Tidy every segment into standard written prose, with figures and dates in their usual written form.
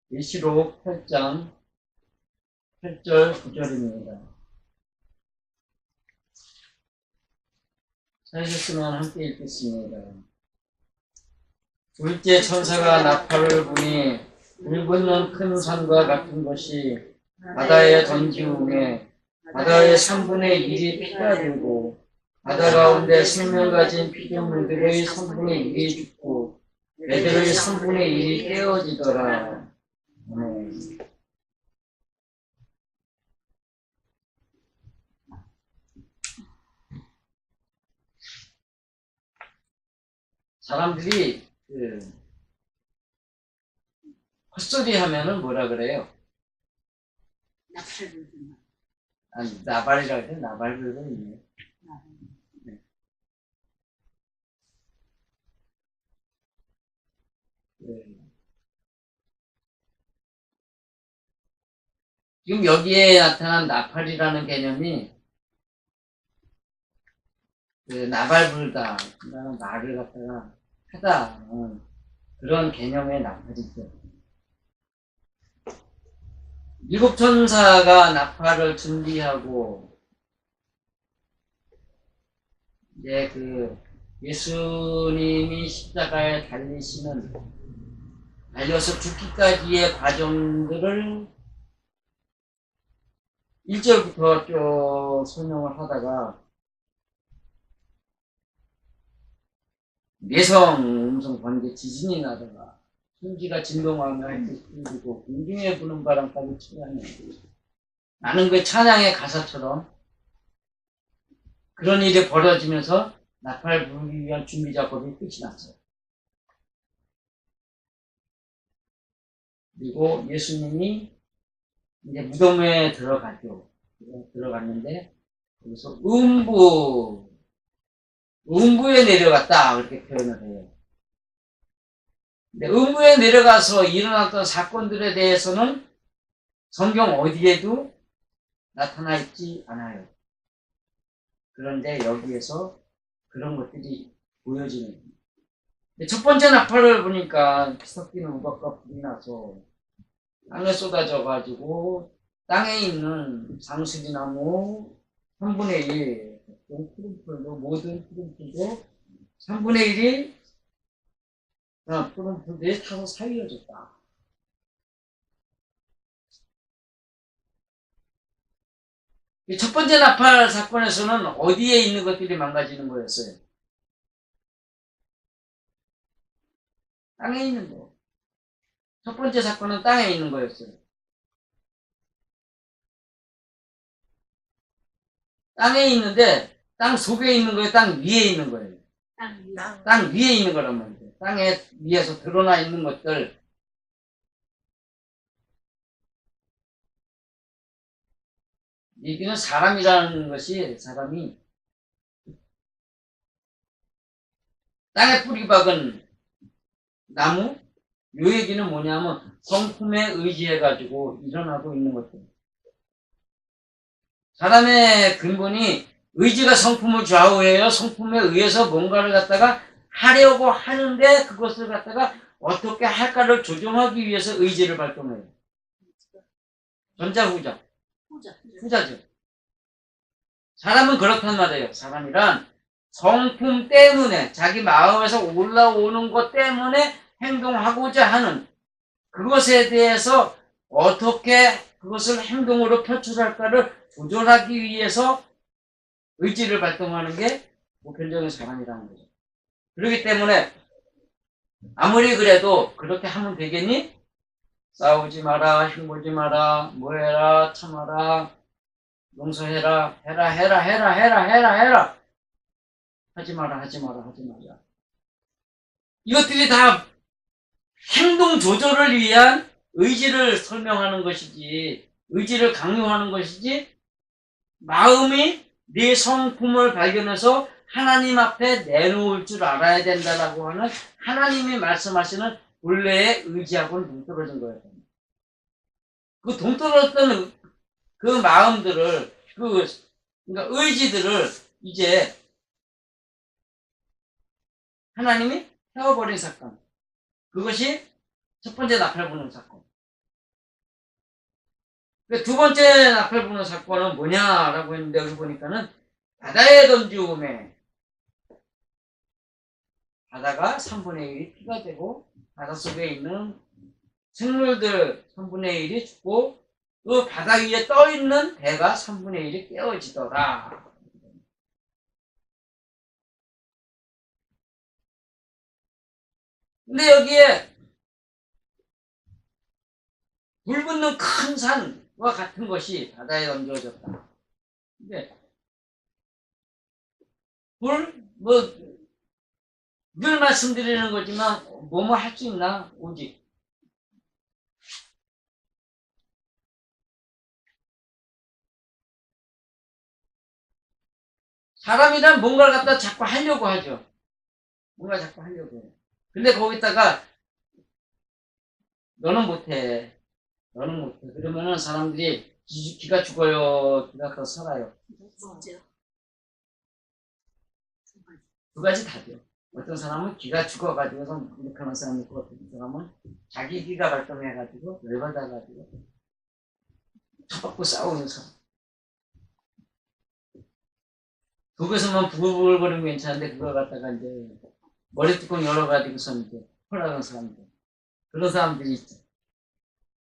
계시록 8장 8절 9절입니다. 찾으셨으면 함께 읽겠습니다. 둘째 천사가 나팔을 부니 불붙는 큰 산과 같은 것이 바다에 던지우매 바다의 3분의 1이 피가 되고 바다 가운데 생명 가진 피조물들의 3분의 1이 죽고 애들의 3분의 1이 깨어지더라. 사람들이 헛소리 하면은 뭐라 그래요? 아니, 나발이라 그래. 나발들은 있네. 네. 네. 지금 여기에 나타난 나팔이라는 개념이 나발 불다, 말을 갖다가 하다, 그런 개념의 나팔이죠. 일곱 천사가 나팔을 준비하고 이제 예수님이 십자가에 달려서 죽기까지의 과정들을 1절부터 쭉 설명을 하다가 내성 음성 관계 지진이 나다가 천지가 진동하며 햇빛이 풍기고 공중에 부는 바람까지 치하며 나는 그 찬양의 가사처럼 그런 일이 벌어지면서 나팔 부르기 위한 준비 작업이 끝이 났어요. 그리고 예수님이 이제 무덤에 들어갔죠. 들어갔는데 거기서 음부에 내려갔다 그렇게 표현을 해요. 근데 음부에 내려가서 일어났던 사건들에 대해서는 성경 어디에도 나타나 있지 않아요. 그런데 여기에서 그런 것들이 보여지는 겁니다. 첫 번째 나팔을 보니까 피섞이는 우박과 불이 나서 땅에 쏟아져가지고 땅에 있는 상수리나무 3분의 1, 푸른풀도 모든 푸른풀도 3분의 1이 푸른풀들이 타서 사이어졌다. 첫 번째 나팔 사건에서는 어디에 있는 것들이 망가지는 거였어요? 땅에 있는 거. 첫 번째 사건은 땅에 있는 거였어요. 땅에 있는데 땅 속에 있는 거예요? 땅 위에 있는 거예요? 땅 위에 있는 거란 말이에요. 땅에 위에서 드러나 있는 것들. 여기는 사람이라는 것이 사람이 땅에 뿌리 박은 나무? 요 얘기는 뭐냐면 성품에 의지해가지고 일어나고 있는 것들. 사람의 근본이 의지가 성품을 좌우해요. 성품에 의해서 뭔가를 갖다가 하려고 하는데 그것을 갖다가 어떻게 할까를 조정하기 위해서 의지를 발동해요. 전자, 후자? 후자죠. 사람은 그렇단 말이에요. 사람이란 성품 때문에 자기 마음에서 올라오는 것 때문에 행동하고자 하는 그것에 대해서 어떻게 그것을 행동으로 표출할까를 조절하기 위해서 의지를 발동하는 게 보편적인 사람이라는 거죠. 그렇기 때문에 아무리 그래도 그렇게 하면 되겠니? 싸우지 마라, 흉보지 마라, 뭐해라, 참아라, 용서해라, 해라. 하지 마라. 이것들이 다 행동 조절을 위한 의지를 설명하는 것이지, 의지를 강요하는 것이지, 마음이 네 성품을 발견해서 하나님 앞에 내놓을 줄 알아야 된다라고 하는 하나님이 말씀하시는 본래의 의지하고는 동떨어진 거예요. 그 동떨어졌던 그 마음들을 그러니까 의지들을 이제 하나님이 태워버린 사건. 그것이 첫 번째 나팔 부는 사건. 두 번째 나팔 부는 사건은 뭐냐라고 했는데 여기 보니까는 바다에 던지움에 바다가 3분의 1이 피가 되고 바닷속에 있는 생물들 3분의 1이 죽고 그 바다 위에 떠있는 배가 3분의 1이 깨어지더라. 근데 여기에 불 붙는 큰 산과 같은 것이 바다에 던져졌다. 근데 늘 말씀드리는 거지만 뭐뭐 할 수 있나? 오직 사람이란 뭔가를 갖다 자꾸 하려고 하죠. 뭔가 자꾸 하려고 해요. 근데 거기다가 너는 못해. 너는 못해. 그러면은 사람들이 기가 죽어요. 기가 더 살아요. 두 가지 다죠. 어떤 사람은 기가 죽어가지고서 이렇게 하는 사람이 있고 어떤 사람은 자기 기가 발동해가지고 열받아가지고 쳐받고 싸우는 사람. 그것만 부글부글거리면 괜찮은데 그걸 갖다가 이제 머리뚜껑 열어가지고서 이제 홀라는 사람들. 그런 사람들이 있죠.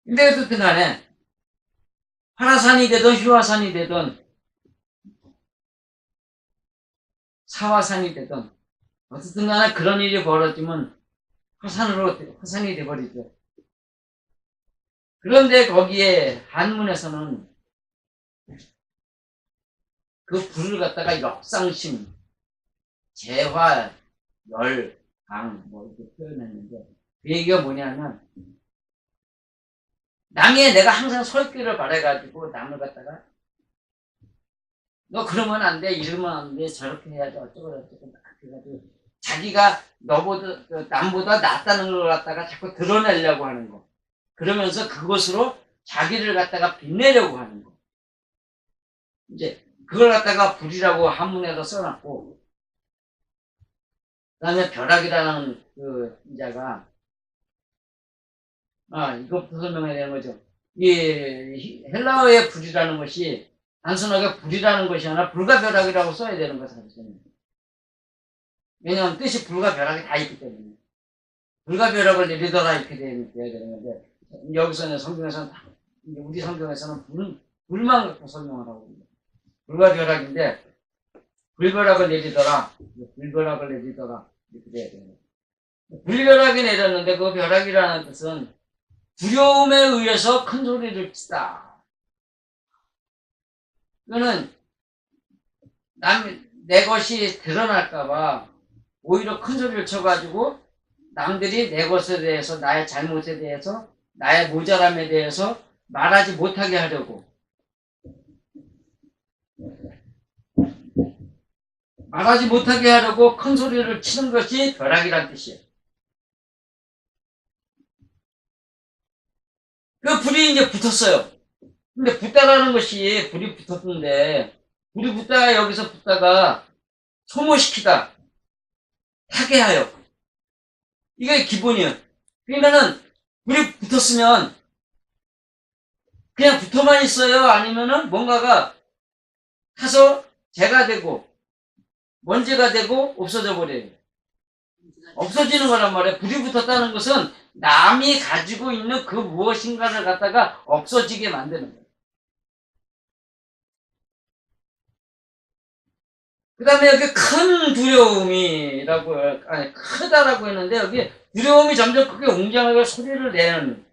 근데 어쨌든 간에 화라산이 되든 휘화산이 되든 사화산이 되든 어쨌든 간에 그런 일이 벌어지면 화산이 돼버리죠. 그런데 거기에 한문에서는 그 불을 갖다가 역상심, 재화, 열, 강, 뭐 이렇게 표현했는데 그 얘기가 뭐냐면 남의 내가 항상 서 있기를 바래가지고 남을 갖다가 너 그러면 안 돼, 이러면 안 돼, 저렇게 해야지, 어쩌고 그래가지고 자기가 남보다 낫다는 걸 갖다가 자꾸 드러내려고 하는 거. 그러면서 그것으로 자기를 갖다가 빛내려고 하는 거. 이제 그걸 갖다가 불이라고 한문에다 써놨고, 그 다음에 벼락이라는 그 인자가, 이것부터 설명해야 되는 거죠. 이 헬라어의 불이라는 것이 단순하게 불이라는 것이 아니라 불과 벼락이라고 써야 되는 거죠. 왜냐하면 뜻이 불과 벼락이 다 있기 때문에. 불과 벼락을 내리더라 이렇게 돼야 되는 건데, 여기서는 성경에서는, 우리 성경에서는 불만 갖고 설명을 하고 있습니다. 불과 벼락인데, 불벼락을 내리더라, 불벼락을 내리더라, 이렇게 돼야 되는 거예요. 불벼락이 내렸는데, 그 벼락이라는 뜻은 두려움에 의해서 큰 소리를 치다. 이거는 내 것이 드러날까봐 오히려 큰 소리를 쳐가지고 남들이 내 것에 대해서, 나의 잘못에 대해서, 나의 모자람에 대해서 말하지 못하게 하려고. 말하지 못하게 하려고 큰 소리를 치는 것이 벼락이란 뜻이에요. 그 불이 이제 붙었어요. 근데 붙다라는 것이 불이 붙었는데, 불이 붙다가 여기서 붙다가 소모시키다, 타게 하여. 이게 기본이에요. 그러면은 불이 붙었으면 그냥 붙어만 있어요? 아니면은 뭔가가 타서 재가 되고 먼지가 되고 없어져 버려요. 없어지는 거란 말이에요. 불이 붙었다는 것은 남이 가지고 있는 그 무엇인가를 갖다가 없어지게 만드는 거예요. 그 다음에 여기 큰 두려움이라고, 크다라고 했는데 여기 두려움이 점점 크게 웅장하게 소리를 내는,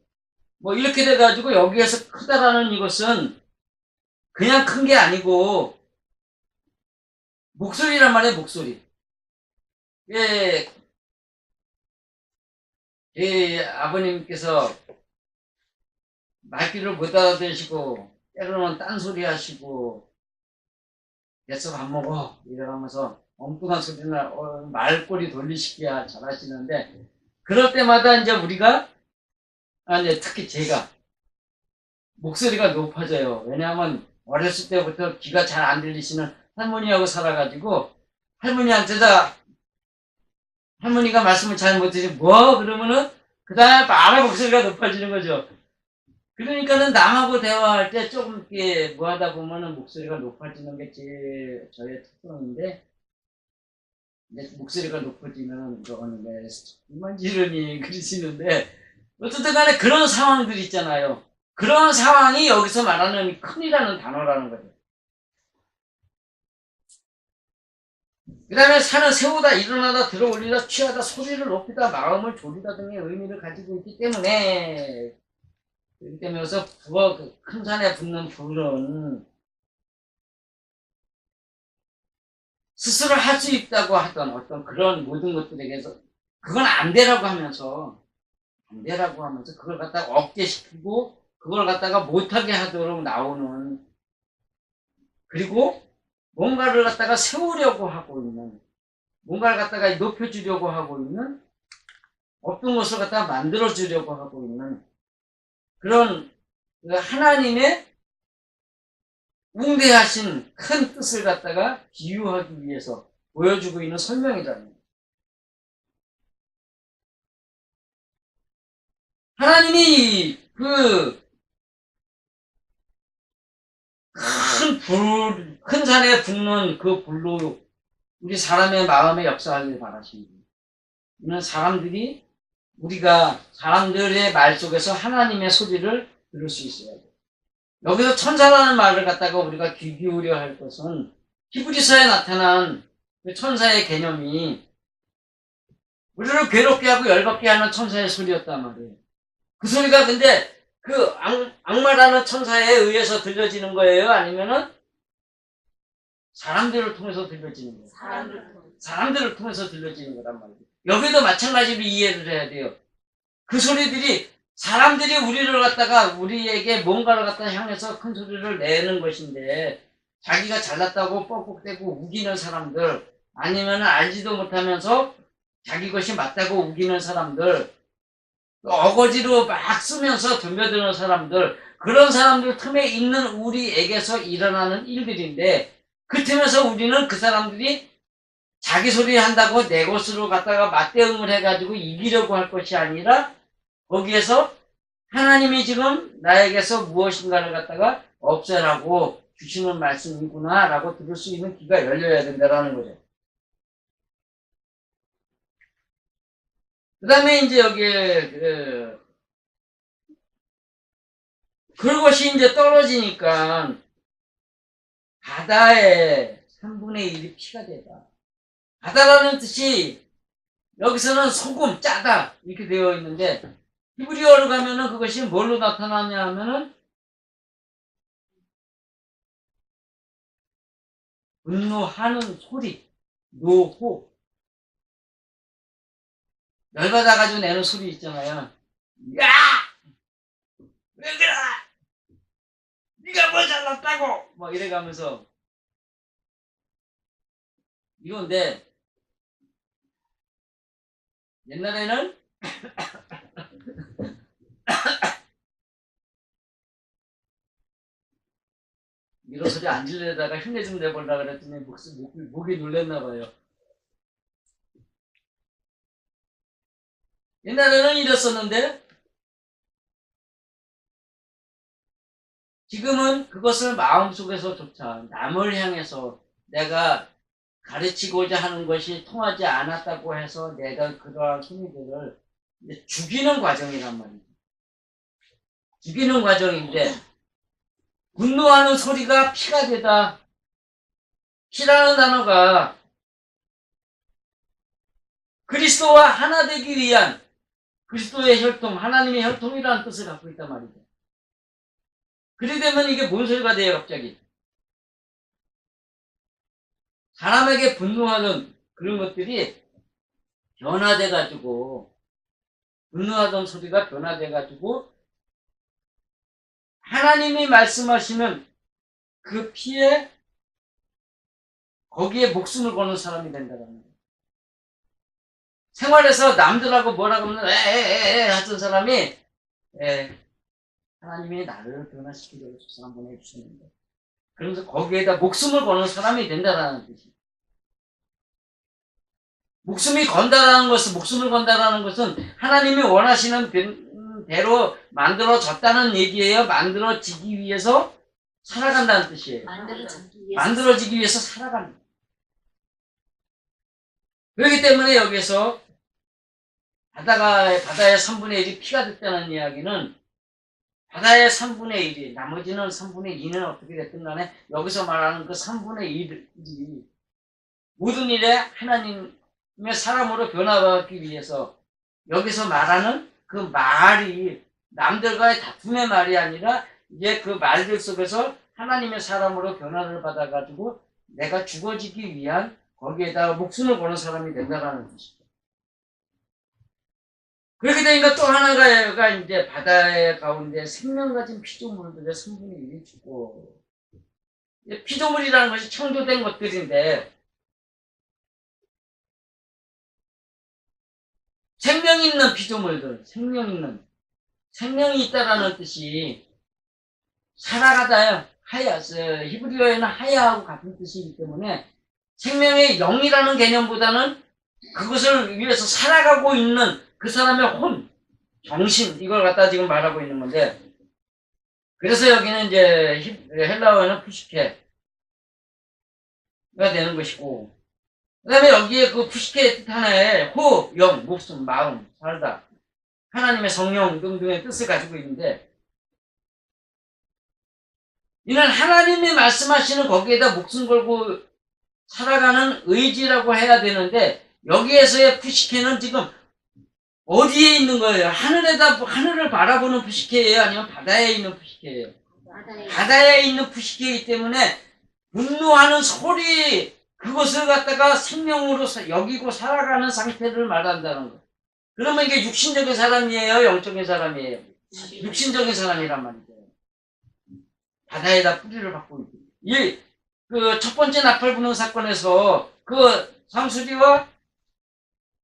뭐 이렇게 돼가지고 여기에서 크다라는 이것은 그냥 큰 게 아니고 목소리란 말이에요. 목소리. 아버님께서 말귀를 못 알아들으시고 때로는 딴소리 하시고 됐어 밥 먹어 이러면서 엉뚱한 소리나 말꼬리 돌리시기 잘하시는데, 그럴 때마다 이제 우리가 이제 특히 제가 목소리가 높아져요. 왜냐하면 어렸을 때부터 귀가 잘 안 들리시는 할머니하고 살아가지고 할머니한테다 할머니가 말씀을 잘 못드시 뭐 그러면은 그 다음에 바로 목소리가 높아지는 거죠. 그러니까는 남하고 대화할 때 조금 이렇게 뭐 하다 보면은 목소리가 높아지는 게 제일 저의 특성인데 목소리가 높아지면 이거는 왜 이만지르니 그러시는데 어쨌든 간에 그런 상황들 있잖아요. 그런 상황이 여기서 말하는 큰이라는 단어라는 거죠. 그 다음에 산은 세우다, 일어나다, 들어올리다, 취하다, 소리를 높이다, 마음을 졸이다 등의 의미를 가지고 있기 때문에 그렇기 때문에 여기서 큰 산에 붙는 불은 스스로 할 수 있다고 하던 어떤 그런 모든 것들에게서 그건 안 되라고 하면서 그걸 갖다가 억제시키고 그걸 갖다가 못하게 하도록 나오는 그리고 뭔가를 갖다가 세우려고 하고 있는 뭔가를 갖다가 높여주려고 하고 있는 어떤 것을 갖다가 만들어주려고 하고 있는 그런 하나님의 웅대하신 큰 뜻을 갖다가 비유하기 위해서 보여주고 있는 설명이라는 거예요. 하나님이 큰 산에 붙는 그 불로 우리 사람의 마음에 역사하길 바라십니다. 이는 우리가 사람들의 말 속에서 하나님의 소리를 들을 수 있어야 돼요. 여기서 천사라는 말을 갖다가 우리가 귀 기울여 할 것은 히브리서에 나타난 그 천사의 개념이 우리를 괴롭게 하고 열받게 하는 천사의 소리였단 말이에요. 그 소리가 근데 그 악마라는 천사에 의해서 들려지는 거예요? 아니면은 사람들을 통해서 들려지는 거예요? 사람들을 통해서 들려지는 거란 말이에요. 여기도 마찬가지로 이해를 해야 돼요. 그 소리들이 사람들이 우리에게 뭔가를 갖다 향해서 큰 소리를 내는 것인데 자기가 잘났다고 뻑뻑대고 우기는 사람들 아니면 알지도 못하면서 자기 것이 맞다고 우기는 사람들 어거지로 막 쓰면서 덤벼드는 사람들 그런 사람들 틈에 있는 우리에게서 일어나는 일들인데 그 틈에서 우리는 그 사람들이 자기 소리 한다고 내 것으로 갖다가 맞대응을 해가지고 이기려고 할 것이 아니라 거기에서 하나님이 지금 나에게서 무엇인가를 갖다가 없애라고 주시는 말씀이구나 라고 들을 수 있는 귀가 열려야 된다는 거죠. 그 다음에 이제 여기에 그것이 이제 떨어지니까 바다의 3분의 1이 피가 되다. 바다라는 뜻이 여기서는 소금, 짜다 이렇게 되어 있는데 히브리어로 가면은 그것이 뭘로 나타나냐 하면은 분노하는 소리, 노호 열받아가지고 내는 소리 있잖아요. 야! 왜 그래? 네가 뭘 잘났다고! 막 이래가면서 이건데 옛날에는 이런 소리 안 질려다가 흉내 좀 내보려고 그랬더니 목이 눌렸나 봐요. 옛날에는 이랬었는데 지금은 그것을 마음속에서조차 남을 향해서 내가 가르치고자 하는 것이 통하지 않았다고 해서 내가 그러한 소리들을 죽이는 과정이란 말이죠. 죽이는 과정인데 분노하는 소리가 피가 되다. 피라는 단어가 그리스도와 하나 되기 위한 그리스도의 혈통, 하나님의 혈통이라는 뜻을 갖고 있단 말이죠. 그래 되면 이게 뭔 소리가 돼요, 갑자기? 사람에게 분노하는 그런 것들이 변화돼가지고, 분노하던 소리가 변화돼가지고, 하나님이 말씀하시면 그 피에, 거기에 목숨을 거는 사람이 된다는 거예요. 생활에서 남들하고 뭐라고 하면, 하던 사람이, 하나님이 나를 변화시키려고 저 사람 보내주시는데, 그러면서 거기에다 목숨을 거는 사람이 된다라는 뜻이에요. 목숨을 건다라는 것은 하나님이 원하시는 대로 만들어졌다는 얘기예요. 만들어지기 위해서 살아간다는 뜻이에요. 만들어지기 위해서 살아간다. 그렇기 때문에 여기서 바다의 3분의 1이 피가 됐다는 이야기는 바다의 3분의 1이, 나머지는 3분의 2는 어떻게 됐든 간에 여기서 말하는 그 3분의 1이 모든 일에 하나님의 사람으로 변화받기 위해서 여기서 말하는 그 말이 남들과의 다툼의 말이 아니라 이제 그 말들 속에서 하나님의 사람으로 변화를 받아가지고 내가 죽어지기 위한 거기에다가 목숨을 거는 사람이 된다라는 뜻이죠. 그렇게 되니까 또 하나가 이제 바다의 가운데 생명 가진 피조물들의 3분의 1이 죽고, 피조물이라는 것이 창조된 것들인데 생명 있는 피조물들, 생명이 있다라는 뜻이 살아가다요. 히브리어에는 하야하고 같은 뜻이기 때문에 생명의 영이라는 개념보다는 그것을 위해서 살아가고 있는 그 사람의 혼, 정신, 이걸 갖다 지금 말하고 있는 건데, 그래서 여기는 이제 헬라어에는 푸시케가 되는 것이고, 그 다음에 여기에 그 푸시케의 뜻 하나에 호흡, 영, 목숨, 마음, 살다, 하나님의 성령 등등의 뜻을 가지고 있는데, 이는 하나님이 말씀하시는 거기에다 목숨 걸고 살아가는 의지라고 해야 되는데, 여기에서의 푸시케는 지금 어디에 있는 거예요? 하늘을 바라보는 푸시케예요? 아니면 바다에 있는 푸시케예요? 바다에 있는 푸시케이기 때문에 분노하는 소리, 그것을 갖다가 생명으로 여기고 살아가는 상태를 말한다는 거예요. 그러면 이게 육신적인 사람이에요? 영적인 사람이에요? 육신적인 사람이란 말이죠. 바다에다 뿌리를 받고 있고. 그 첫 번째 나팔 부는 사건에서 그 상수리와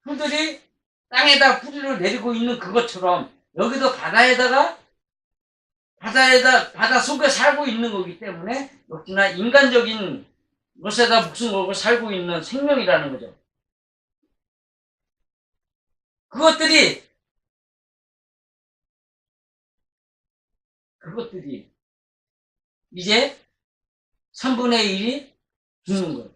풀들이 땅에다 뿌리를 내리고 있는 그것처럼 여기도 바다 속에 살고 있는 거기 때문에 역시나 인간적인 것에다 목숨 걸고 살고 있는 생명이라는 거죠. 그것들이 이제 3분의 1이 죽는 거예요.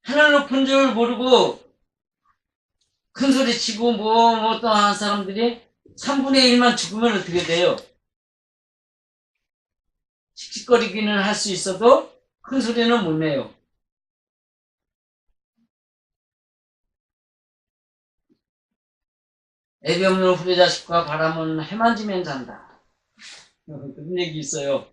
하늘 높은 줄 모르고 큰 소리 치고 또 하는 사람들이 3분의 1만 죽으면 어떻게 돼요? 씩씩거리기는 할 수 있어도 큰 소리는 못 내요. 애비 없는 후레자식과 바람은 해만지면 잔다. 그런 얘기 있어요.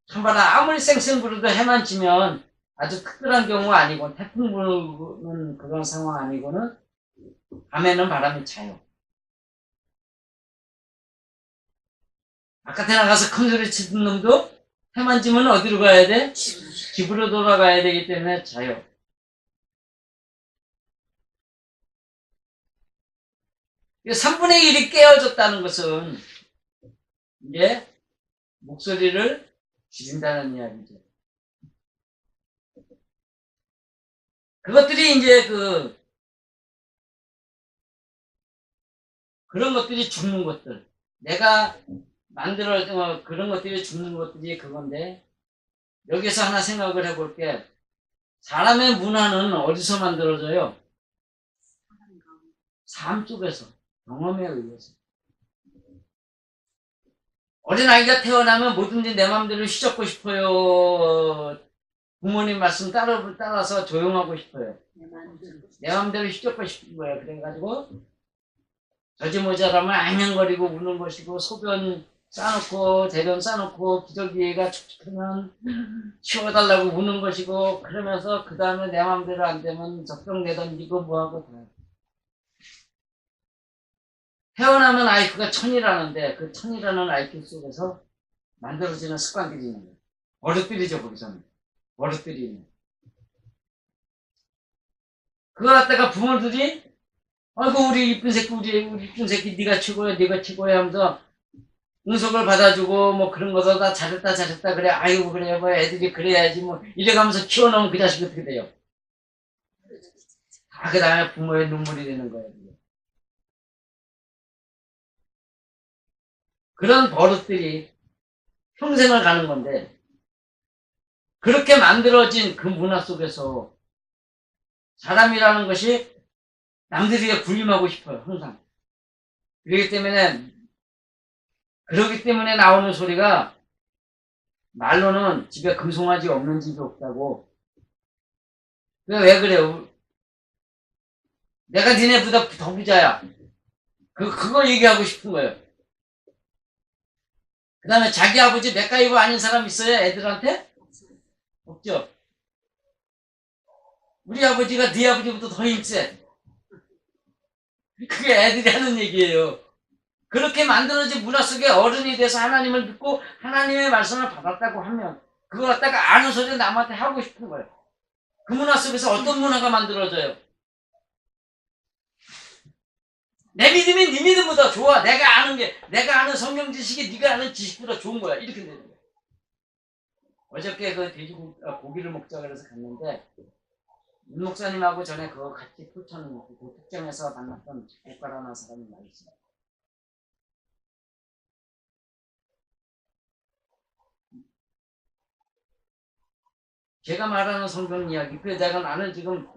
찬바람 아무리 쌩쌩 불어도 해만지면 아주 특별한 경우 아니고, 태풍 부는 그런 상황 아니고는 밤에는 바람이 차요. 바깥에 나가서 큰 소리 치던 놈도 해만지면 어디로 가야 돼? 집으로 돌아가야 되기 때문에 자요. 그 3분의 1이 깨어졌다는 것은 이제 목소리를 줄인다는 이야기죠. 그것들이 이제 그런 것들이 죽는 것들. 내가 그런 것들이 죽는 것들이 그건데, 여기서 하나 생각을 해볼게. 사람의 문화는 어디서 만들어져요? 삶 속에서, 경험에 의해서. 어린아이가 태어나면 뭐든지 내 마음대로 휘젓고 싶어요? 부모님 말씀 따라서 조용하고 싶어요? 내 마음대로 휘젓고 싶은 거예요. 그래가지고 저지 모자라면 앙앙거리고 우는 것이고, 소변 싸놓고 대변 싸놓고 기저귀가 축축하면 치워달라고 우는 것이고, 그러면서 그 다음에 내 마음대로 안 되면 적병 내던지고 뭐하고 다. 태어나면 IQ가 1000이라는데 그 1000이라는 IQ 속에서 만들어지는 습관들이 있는 거예요. 버릇들이죠. 거기서는 버릇들이 있는. 그걸 갖다가 부모들이 아이고 우리 이쁜 새끼 네가 최고야 하면서 응석을 받아주고 뭐 그런 거서 다 잘했다 그래 아이고 그래 뭐 애들이 그래야지 뭐 이래가면서 키워놓으면 그 자식이 어떻게 돼요? 다 그 다음에 부모의 눈물이 되는 거예요. 그런 버릇들이 평생을 가는 건데 그렇게 만들어진 그 문화 속에서 사람이라는 것이 남들에게 군림하고 싶어요. 항상. 그렇기 때문에 나오는 소리가 말로는 집에 금송아지 없는 집이 없다고. 왜 그래요? 내가 니네보다 더 부자야. 그거 얘기하고 싶은 거예요. 그 다음에 자기 아버지 맥가이버 아닌 사람 있어요? 애들한테? 없죠. 우리 아버지가 네 아버지보다 더 힘세. 그게 애들이 하는 얘기예요. 그렇게 만들어진 문화 속에 어른이 돼서 하나님을 믿고 하나님의 말씀을 받았다고 하면 그거 갖다가 아는 소리 남한테 하고 싶은 거예요. 그 문화 속에서 어떤 문화가 만들어져요? 내 믿음이 네 믿음보다 좋아. 내가 아는 성경 지식이 네가 아는 지식보다 좋은 거야. 이렇게 되는 거야. 어저께 그 고기를 먹자 그래서 갔는데 윤 목사님하고 전에 그거 같이 포천 그 특정에서 만났던 작곡가라는 사람이 말했어요. 제가 말하는 성경 이야기, 나는 지금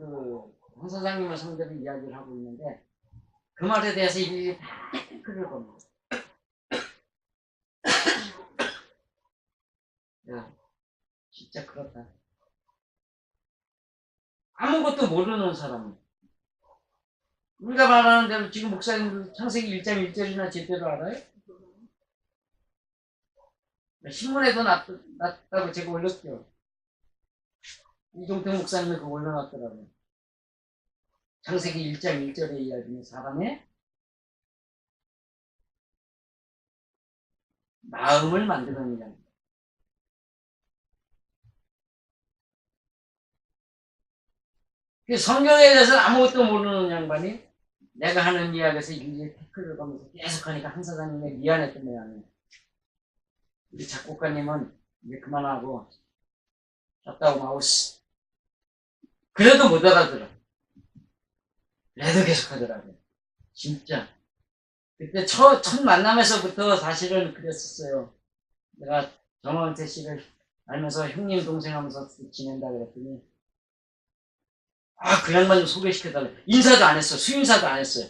한 사장님의 성대로 이야기를 하고 있는데 그 말에 대해서 일일이 다 댓글을 겁니다. 야, 진짜 그렇다. 아무것도 모르는 사람. 우리가 말하는 대로 지금 목사님들 창세기 1장 1절이나 제대로 알아요? 신문에도 났다고 제가 올렸죠. 이종태 목사님이 그거 올려놨더라고요. 창세기 1장 1절의 이야기는 사람의 마음을 만드는 이야기. 성경에 대해서는 아무것도 모르는 양반이 내가 하는 이야기에서 일일이 태클을 거면서 계속 하니까 한 사장님이 미안했던 모양이에요. 우리 작곡가님은 이제 그만하고 졌다고 마우스. 그래도 못 알아들어. 그래도 계속 하더라고요. 진짜. 그때 첫 만남에서부터 사실은 그랬었어요. 내가 정원태 씨를 알면서 형님 동생 하면서 지낸다 그랬더니 그 양반 좀 소개시켜달래. 인사도 안 했어. 수인사도 안 했어요.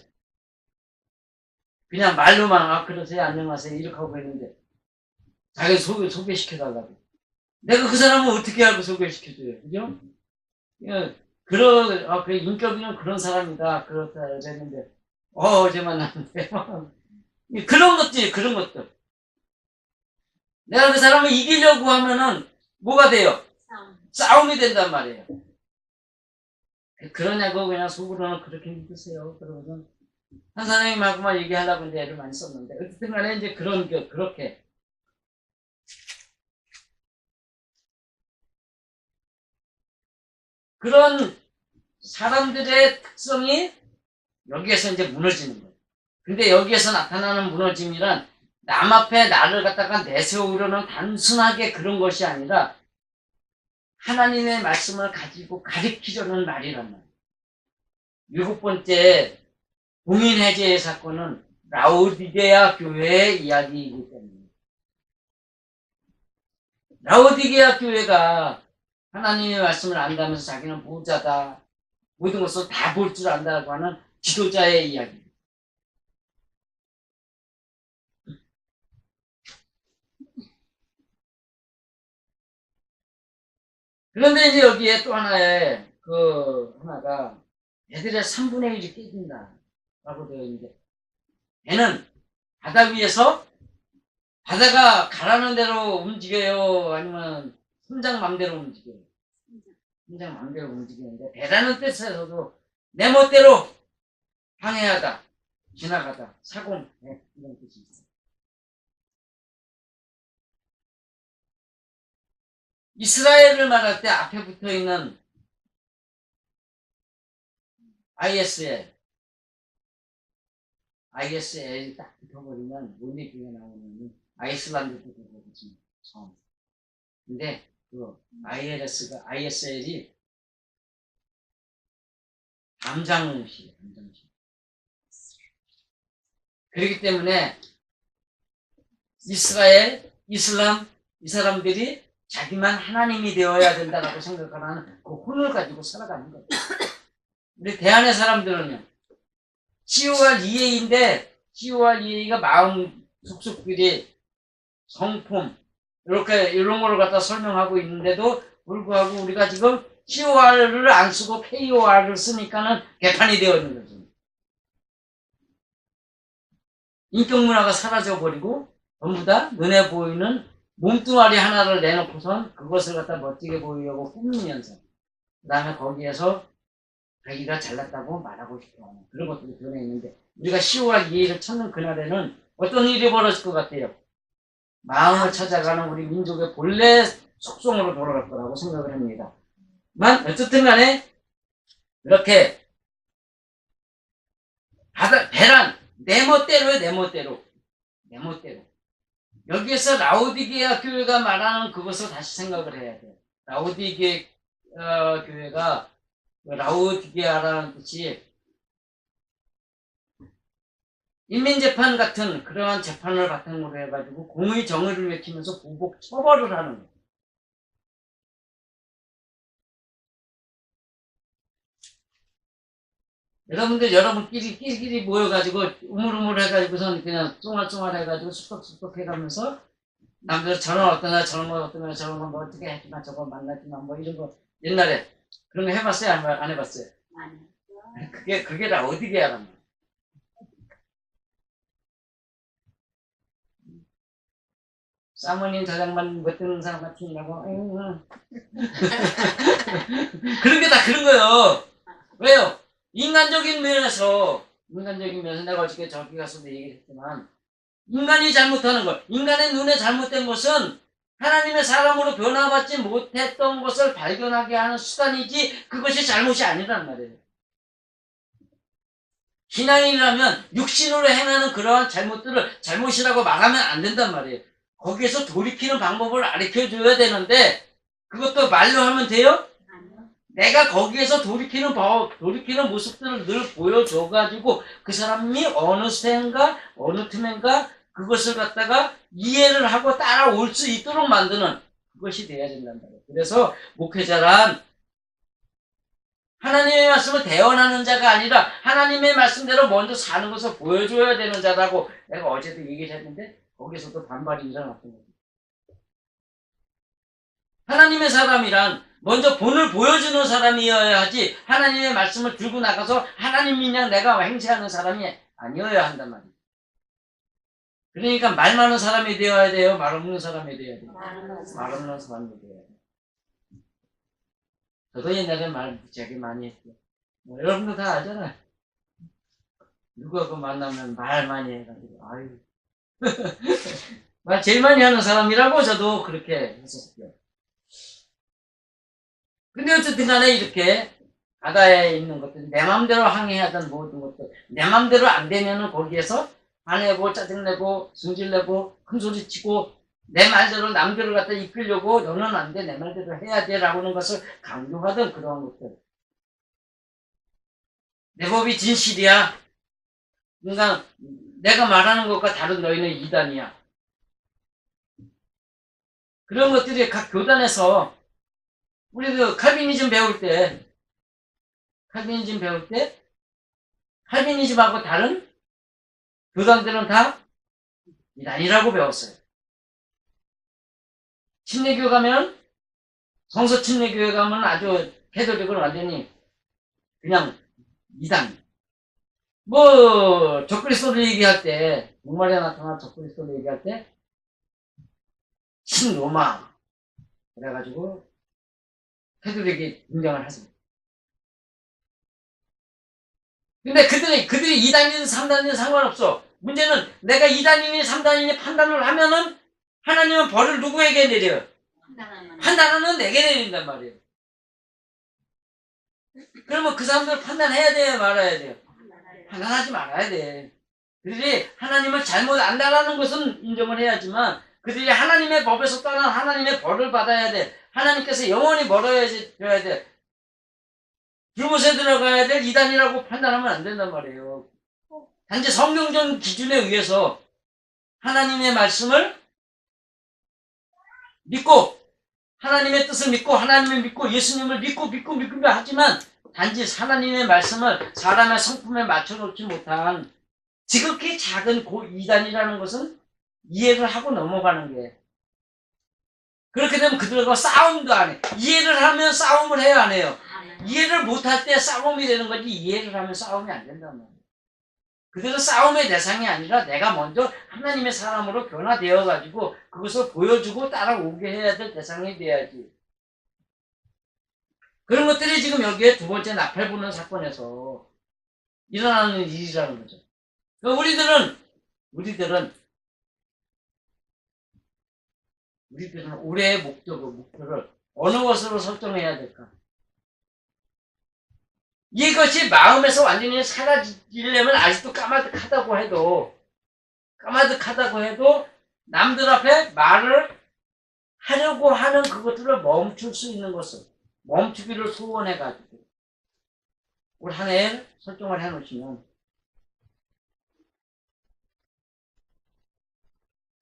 그냥 말로만 그러세요 안녕하세요 이렇게 하고 있는데 자기 소개시켜달라고. 내가 그 사람을 어떻게 알고 소개시켜줘요. 그죠? 그 인격이는 그런 사람이다. 그렇다 그랬는데 어제 만났는데 그런 것들. 내가 그 사람을 이기려고 하면은 뭐가 돼요? 싸움이 된단 말이에요. 그러냐고 그냥 속으로는 그렇게 믿으세요. 그러고서 한 사장님하고만 얘기하려고 이제 애를 많이 썼는데 어쨌든 간에 이제 그렇게 그런 사람들의 특성이 여기에서 이제 무너지는 거예요. 근데 여기에서 나타나는 무너짐이란 남 앞에 나를 갖다가 내세우려는 단순하게 그런 것이 아니라 하나님의 말씀을 가지고 가리키려는 말이란 말이에요. 7번째 봉인해제의 사건은 라오디게아 교회의 이야기이기 때문에 라오디게아 교회가 하나님의 말씀을 안다면서 자기는 부자다 모든 것을 다 볼 줄 안다고 하는 지도자의 이야기. 그런데 이제 여기에 또 하나의 하나가 애들의 3분의 1이 깨진다 라고 되어 있는데 애는 바다 위에서 바다가 가라는 대로 움직여요 아니면 선장 맘대로 움직여요. 선장 맘대로 움직이는데 배라는 뜻에서도 내 멋대로 항해하다 지나가다 사공 이런 뜻이 있어요. 이스라엘을 말할 때 앞에 붙어있는 ISL이 딱 붙어버리면 뭔 얘기가 나오냐면 아이슬란드도 그거거든요. 처음. 근데 그 ISL이 담장시예요. 담장시. 그렇기 때문에 이스라엘, 이슬람 이 사람들이 자기만 하나님이 되어야 된다라고 생각하는 그 혼을 가지고 살아가는 거예요. 우리 대한의 사람들은요. COR EA인데 COR EA가 마음 속속들이 성품 이렇게 이런 걸 갖다 설명하고 있는데도 불구하고 우리가 지금 COR을 안 쓰고 KOR을 쓰니까는 개판이 되어 있는 거죠. 인격 문화가 사라져 버리고 전부 다 눈에 보이는 몸뚱아리 하나를 내놓고선 그것을 갖다 멋지게 보이려고 꾸미면서 그 다음에 거기에서 자기가 잘났다고 말하고 싶어하는 그런 것들이 변해 있는데 우리가 COR EA를 찾는 그날에는 어떤 일이 벌어질 것 같아요? 마음을 찾아가는 우리 민족의 본래 속성으로 돌아갈 거라고 생각을 합니다. 어쨌든 간에 이렇게 배란 내 멋대로요. 내 멋대로 여기에서 라오디게아 교회가 말하는 그것을 다시 생각을 해야 돼요. 라오디게아 교회가 라오디게아라는 뜻이 인민재판 같은 그러한 재판을 바탕으로 해가지고 공의 정의를 외치면서 보복 처벌을 하는 거예요. 여러분끼리 모여가지고 우물우물 해가지고선 그냥 쫑알쫑알 해가지고 수덕수덕 해가면서 남들 저런 어떠나 저런 거 어떠나 저런 거 뭐 어떻게 했지만 저거 만났지만 뭐 이런 거 옛날에 그런 거 해봤어요? 안 해봤어요? 그게 다 어디게 하란 말이야. 사모님 저장만 못 듣는 사람 같으냐고 그런 게 다 그런 거예요. 왜요? 인간적인 면에서 내가 어저께 저기 가서도 얘기했지만 인간이 잘못하는 것, 인간의 눈에 잘못된 것은 하나님의 사람으로 변화받지 못했던 것을 발견하게 하는 수단이지 그것이 잘못이 아니란 말이에요. 신앙인이라면 육신으로 행하는 그러한 잘못들을 잘못이라고 말하면 안 된단 말이에요. 거기에서 돌이키는 방법을 가르쳐줘야 되는데 그것도 말로 하면 돼요? 내가 거기에서 돌이키는 모습들을 늘 보여줘가지고 그 사람이 어느 시대인가 어느 틈인가 그것을 갖다가 이해를 하고 따라올 수 있도록 만드는 그것이 돼야 된단 말이에요. 그래서 목회자란 하나님의 말씀을 대언하는 자가 아니라 하나님의 말씀대로 먼저 사는 것을 보여줘야 되는 자라고 내가 어제도 얘기했는데 거기서도 반발이 일어났던 거죠. 하나님의 사람이란 먼저 본을 보여주는 사람이어야 하지 하나님의 말씀을 들고 나가서 하나님이냐 내가 행세하는 사람이 아니어야 한단 말이에요. 그러니까 말 많은 사람이 되어야 돼요? 말 없는 사람이 되어야 돼요? 말 없는 사람이 되어야 돼요. 저도 옛날에 말 되게 많이 했죠. 뭐 여러분도 다 알잖아요. 누가 그 만나면 말 많이 해가지고 아유 말 제일 많이 하는 사람이라고 저도 그렇게 했었어요. 근데 어쨌든 간에 이렇게 바다에 있는 것들, 내 맘대로 항해하던 모든 것들, 내 맘대로 안 되면은 거기에서 화내고 짜증내고 승질내고 큰소리치고 내 말대로 남들을 갖다 이끌려고 너는 안 돼, 내 말대로 해야 돼 라고 하는 것을 강요하던 그런 것들. 내 법이 진실이야. 그러니까 내가 말하는 것과 다른 너희는 이단이야. 그런 것들이 각 교단에서 우리 그 칼비니즘 배울 때 칼비니즘하고 다른 교단들은 다 이단이라고 배웠어요. 침례교회 가면 성서 침례교회 가면 아주 캐톨릭은 완전히 그냥 이단. 뭐 적그리스도를 얘기할 때 목말에 나타난 적그리스도를 얘기할 때 신로마 그래가지고 캐톨릭이 등장을 하습니다. 근데 그들이 2단이든 3단이든 상관없어. 문제는 내가 2단이니 3단이니 판단을 하면은 하나님은 벌을 누구에게 내려요? 판단하는 내게 내린단 말이에요. 그러면 그 사람들 판단해야 돼요? 말아야 돼요? 판단하지 말아야 돼. 그들이 하나님을 잘못 안다라는 것은 인정을 해야지만 그들이 하나님의 법에서 떠난 하나님의 벌을 받아야 돼. 하나님께서 영원히 멀어야 돼. 불못에 들어가야 될 이단이라고 판단하면 안 된단 말이에요. 단지 성경적 기준에 의해서 하나님의 말씀을 믿고 하나님의 뜻을 믿고 하나님을 믿고 예수님을 믿고 하지만 단지 하나님의 말씀을 사람의 성품에 맞춰놓지 못한 지극히 작은 이단이라는 것은 이해를 하고 넘어가는 게 그렇게 되면 그들과 싸움도 안 해. 이해를 하면 싸움을 해야 안 해요. 이해를 못할 때 싸움이 되는 거지 이해를 하면 싸움이 안 된단 말이에요. 그들은 싸움의 대상이 아니라 내가 먼저 하나님의 사람으로 변화되어 가지고 그것을 보여주고 따라오게 해야 될 대상이 돼야지. 그런 것들이 지금 여기에 두 번째 나팔 부는 사건에서 일어나는 일이라는 거죠. 그러니까 우리들은 올해의 목표를 어느 것으로 설정해야 될까? 이것이 마음에서 완전히 사라지려면 아직도 까마득하다고 해도 남들 앞에 말을 하려고 하는 그것들을 멈출 수 있는 것을 멈추기를 소원해가지고 올 한 해 설정을 해놓으시면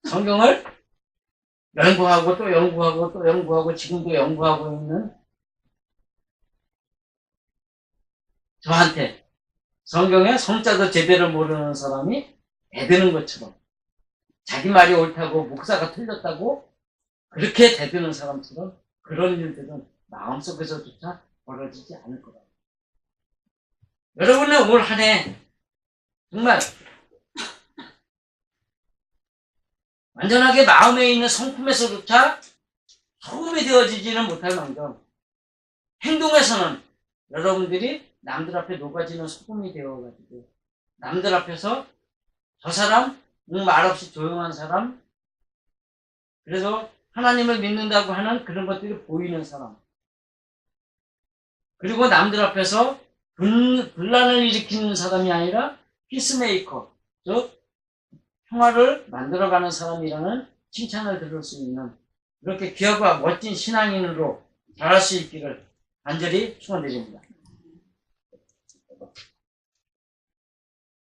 성경을 연구하고 또 연구하고 지금도 연구하고 있는 저한테 성경의 성자도 제대로 모르는 사람이 대드는 것처럼 자기 말이 옳다고 목사가 틀렸다고 그렇게 대드는 사람처럼 그런 일들은 마음속에서조차 벌어지지 않을 거다. 여러분은 올 한 해 정말 완전하게 마음에 있는 성품에서조차 소금이 되어지지는 못할 망정 행동에서는 여러분들이 남들 앞에 녹아지는 소금이 되어가지고 남들 앞에서 저 사람 말없이 조용한 사람 그래서 하나님을 믿는다고 하는 그런 것들이 보이는 사람 그리고 남들 앞에서 분란을 일으키는 사람이 아니라 피스메이커 즉 평화를 만들어가는 사람이라는 칭찬을 들을 수 있는 그렇게 귀하고 멋진 신앙인으로 자랄 수 있기를 간절히 축원드립니다.